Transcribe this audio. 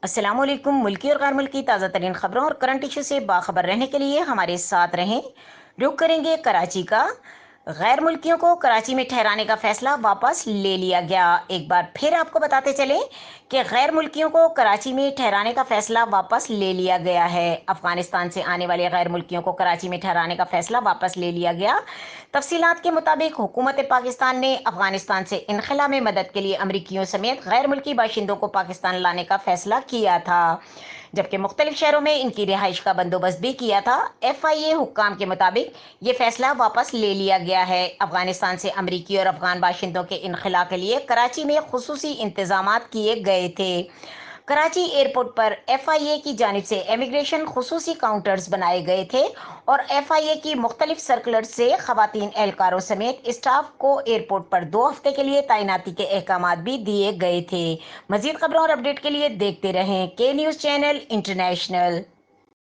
अस्सलाम वालेकुम। मुल्की और गैर मुल्की ताज़ा तरीन खबरों और करंट इशू से बाखबर रहने के लिए हमारे साथ रहें। रुक करेंगे कराची का। गैर मुल्कियों को कराची में ठहराने का फैसला वापस ले लिया गया। एक बार फिर आपको बताते चले कि गैर मुल्कियों को कराची में ठहराने का फैसला वापस ले लिया गया है। अफगानिस्तान से आने वाले गैर मुल्कियों को कराची में ठहराने का फैसला वापस ले लिया गया। तफसीलात के मुताबिक हुकूमत पाकिस्तान ने अफगानिस्तान से इनखला में मदद के लिए अमरीकियों समेत गैर मुल्की बाशिंदों को पाकिस्तान लाने का फैसला किया था, जबकि मुख्तलिफ शहरों में इनकी रिहाइश का बंदोबस्त भी किया था। FIA हुक्काम के मुताबिक ये फैसला वापस ले लिया गया है। अफगानिस्तान से अमरीकी और अफगान बाशिंदों के इनखला के लिए कराची में खुसूसी इंतजाम किए गए थे। कराची एयरपोर्ट पर FIA की जानिब से इमिग्रेशन खुसूसी काउंटर्स बनाए गए थे और FIA की मुख्तलिफ सर्कुलर से खवातीन एहलकारों समेत स्टाफ को एयरपोर्ट पर 2 हफ्ते के लिए तैनाती के अहकाम भी दिए गए थे। मजीद खबरों और अपडेट के लिए देखते रहें के न्यूज़ चैनल इंटरनेशनल।